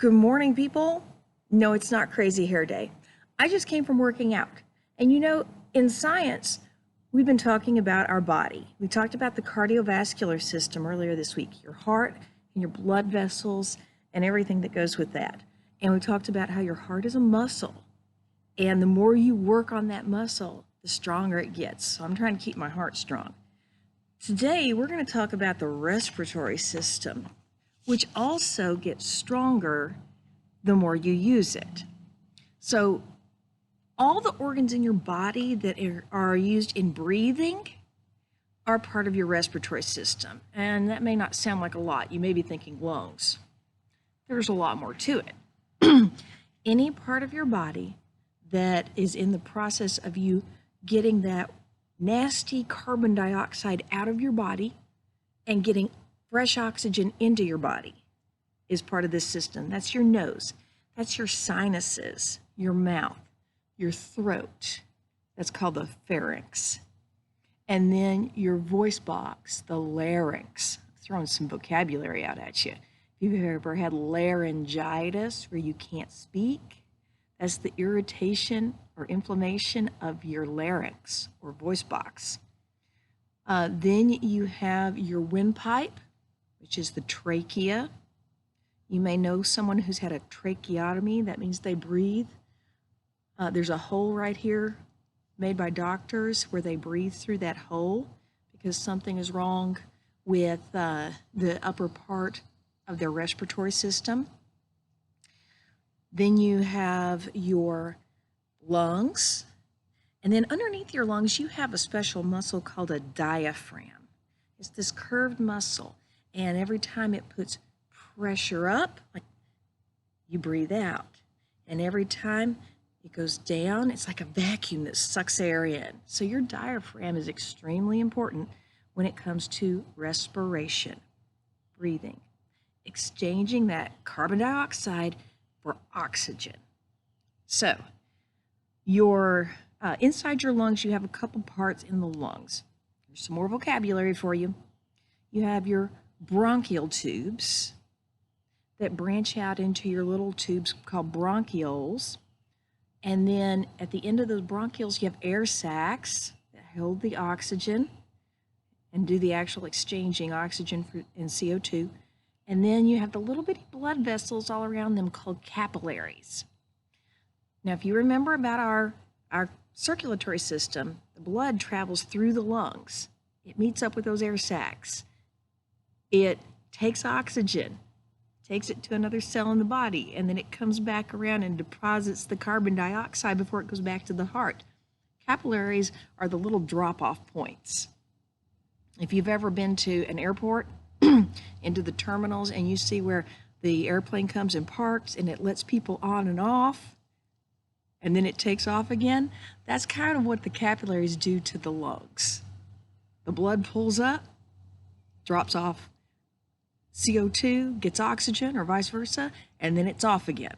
Good morning, people. No, it's not crazy hair day. I just came from working out. And in science, we've been talking about our body. We talked about the cardiovascular system earlier this week, your heart and your blood vessels and everything that goes with that. And we talked about how your heart is a muscle. And the more you work on that muscle, the stronger it gets. So I'm trying to keep my heart strong. Today, we're going to talk about the respiratory system, which also gets stronger the more you use it. So all the organs in your body that are used in breathing are part of your respiratory system. And that may not sound like a lot. You may be thinking lungs. There's a lot more to it. Any part of your body that is in the process of you getting that nasty carbon dioxide out of your body and getting fresh oxygen into your body is part of this system. That's your nose. That's your sinuses, your mouth, your throat. That's called the pharynx. And then your voice box, the larynx. Throwing some vocabulary out at you. If you've ever had laryngitis where you can't speak, that's the irritation or inflammation of your larynx or voice box. Then you have your windpipe, which is the trachea. You may know someone who's had a tracheotomy. That means they breathe. There's a hole right here made by doctors where they breathe through that hole because something is wrong with the upper part of their respiratory system. Then you have your lungs. And then underneath your lungs, you have a special muscle called a diaphragm. It's this curved muscle. And every time it puts pressure up, like you breathe out. And every time it goes down, it's like a vacuum that sucks air in. So your diaphragm is extremely important when it comes to respiration, breathing, exchanging that carbon dioxide for oxygen. So your inside your lungs, you have a couple parts in the lungs. There's some more vocabulary for you. You have your bronchial tubes that branch out into your little tubes called bronchioles. And then at the end of those bronchioles, you have air sacs that hold the oxygen and do the actual exchanging oxygen and CO2. And then you have the little bitty blood vessels all around them called capillaries. Now, if you remember about our circulatory system, the blood travels through the lungs. It meets up with those air sacs. It takes oxygen, takes it to another cell in the body, and then it comes back around and deposits the carbon dioxide before it goes back to the heart. Capillaries are the little drop-off points. If you've ever been to an airport, into the terminals, and you see where the airplane comes and parks and it lets people on and off, and then it takes off again, that's kind of what the capillaries do to the lungs. The blood pulls up, drops off CO2, gets oxygen, or vice versa, and then it's off again.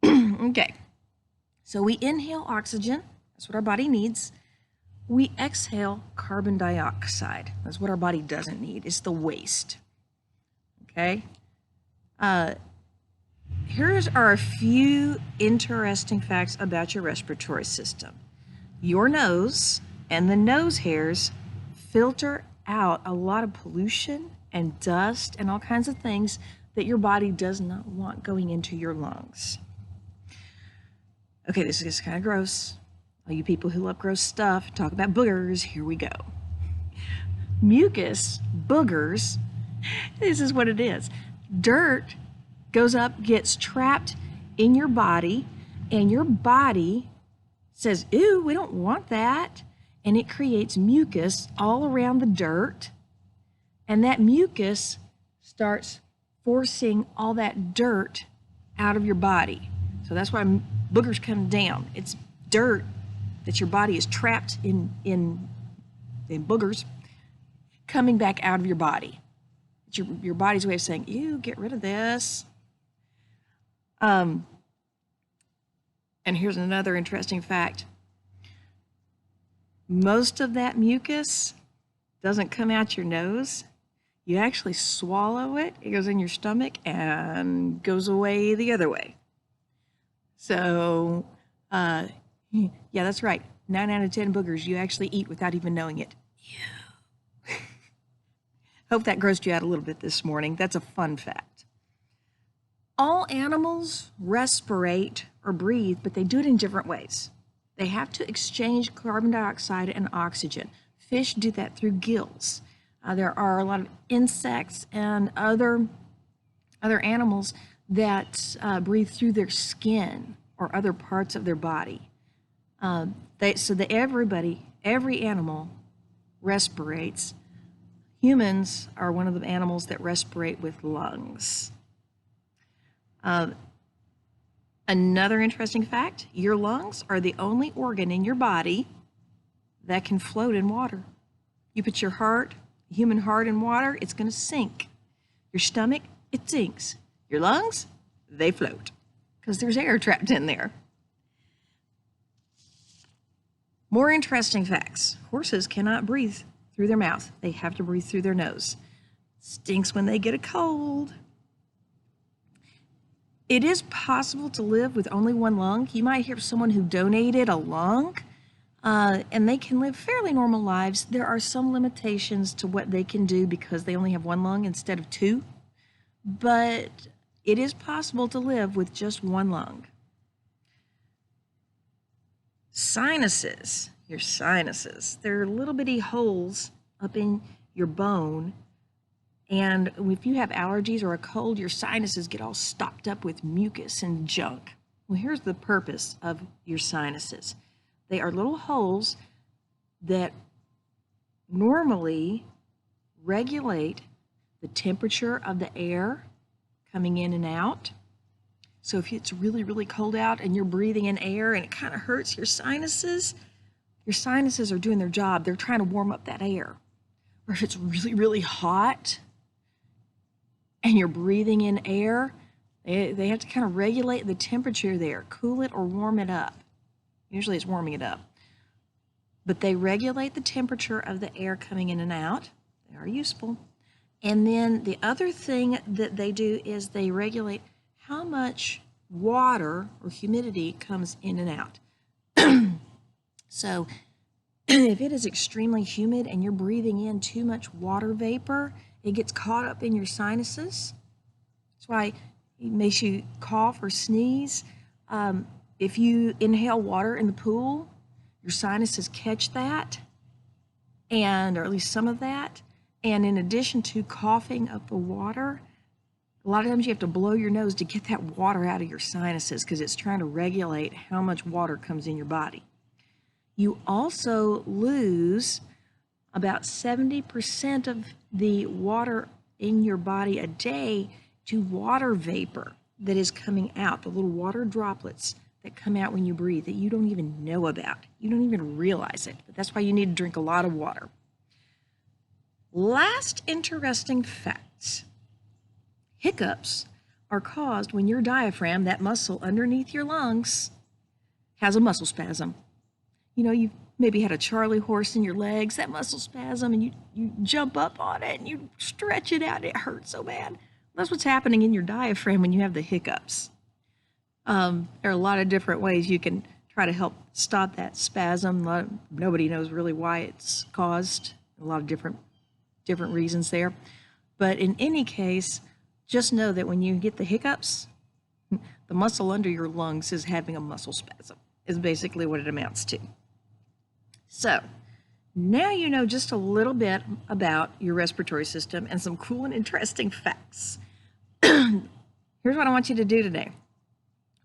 Okay, so we inhale oxygen, that's what our body needs. We exhale carbon dioxide. That's what our body doesn't need. It's the waste. Okay? Here are a few interesting facts about your respiratory system. Your nose and the nose hairs filter out a lot of pollution and dust and all kinds of things that your body does not want going into your lungs. Okay, this is kind of gross. All you people who love gross stuff, talk about boogers, here we go. Mucus, boogers, this is what it is. Dirt goes up, gets trapped in your body, and your body says, ew, we don't want that. And it creates mucus all around the dirt. And that mucus starts forcing all that dirt out of your body. So that's why boogers come down. It's dirt that your body is trapped in boogers coming back out of your body. It's your body's way of saying, ew, get rid of this. And here's another interesting fact. Most of that mucus doesn't come out your nose. You actually swallow it, it goes in your stomach and goes away the other way. So, yeah, that's right. 9 out of 10 boogers you actually eat without even knowing it. Hope that grossed you out a little bit this morning. That's a fun fact. All animals respirate or breathe, but they do it in different ways. They have to exchange carbon dioxide and oxygen. Fish do that through gills. There are a lot of insects and other animals that breathe through their skin or other parts of their body. Every animal respirates. Humans are one of the animals that respirate with lungs. Another interesting fact, your lungs are the only organ in your body that can float in water. You put your heart, human heart in water, it's going to sink. Your stomach, it sinks. Your lungs, they float because there's air trapped in there. More interesting facts. Horses cannot breathe through their mouth. They have to breathe through their nose. Stinks when they get a cold. It is possible to live with only one lung. You might hear someone who donated a lung, and they can live fairly normal lives. There are some limitations to what they can do because they only have one lung instead of two, but it is possible to live with just one lung. Sinuses, your sinuses, they're little bitty holes up in your bone, and if you have allergies or a cold, your sinuses get all stopped up with mucus and junk. Well, here's the purpose of your sinuses. They are little holes that normally regulate the temperature of the air coming in and out. So if it's really, really cold out and you're breathing in air and it kind of hurts your sinuses are doing their job. They're trying to warm up that air. Or if it's really, really hot and you're breathing in air, they have to kind of regulate the temperature there, cool it or warm it up. Usually it's warming it up. But they regulate the temperature of the air coming in and out. They are useful. And then the other thing that they do is they regulate how much water or humidity comes in and out. So if it is extremely humid and you're breathing in too much water vapor, it gets caught up in your sinuses. That's why it makes you cough or sneeze. If you inhale water in the pool, your sinuses catch that, or at least some of that. And in addition to coughing up the water, a lot of times you have to blow your nose to get that water out of your sinuses because it's trying to regulate how much water comes in your body. You also lose about 70% of the water in your body a day to water vapor that is coming out, the little water droplets that come out when you breathe that you don't even know about. You don't even realize it, but that's why you need to drink a lot of water. Last interesting fact. Hiccups are caused when your diaphragm, that muscle underneath your lungs, has a muscle spasm. You know, you've maybe had a Charlie horse in your legs, that muscle spasm, and you jump up on it and you stretch it out. It hurts so bad. That's what's happening in your diaphragm when you have the hiccups. There are a lot of different ways you can try to help stop that spasm. Nobody knows really why it's caused. A lot of different reasons there. But in any case, just know that when you get the hiccups, the muscle under your lungs is having a muscle spasm, is basically what it amounts to. So now you know just a little bit about your respiratory system and some cool and interesting facts. Here's what I want you to do today.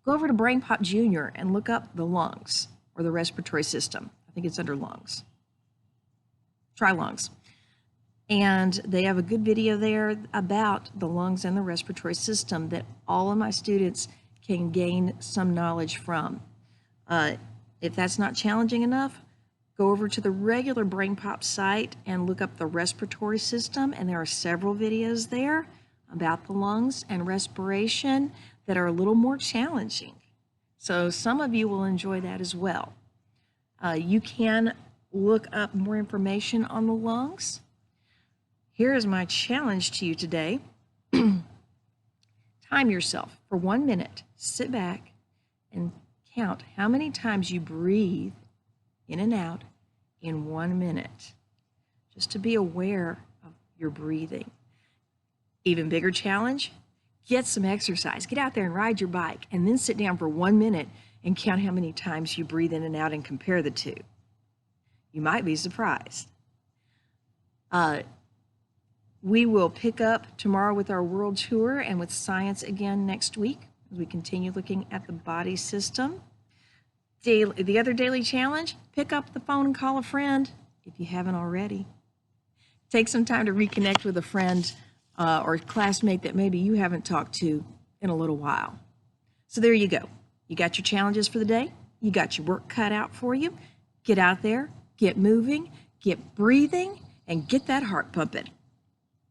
Go over to BrainPOP Jr. and look up the lungs or the respiratory system. I think it's under lungs. Try lungs. And they have a good video there about the lungs and the respiratory system that all of my students can gain some knowledge from. If that's not challenging enough, go over to the regular BrainPOP site and look up the respiratory system, and there are several videos there about the lungs and respiration that are a little more challenging. So some of you will enjoy that as well. You can look up more information on the lungs. Here is my challenge to you today. Time yourself for 1 minute. Sit back and count how many times you breathe in and out in 1 minute, just to be aware of your breathing. Even bigger challenge, get some exercise. Get out there and ride your bike, and then sit down for 1 minute and count how many times you breathe in and out and compare the two. You might be surprised. We will pick up tomorrow with our world tour and with science again next week as we continue looking at the body system. The other daily challenge, pick up the phone and call a friend if you haven't already. Take some time to reconnect with a friend or classmate that maybe you haven't talked to in a little while. So there you go. You got your challenges for the day. You got your work cut out for you. Get out there, get moving, get breathing, and get that heart pumping.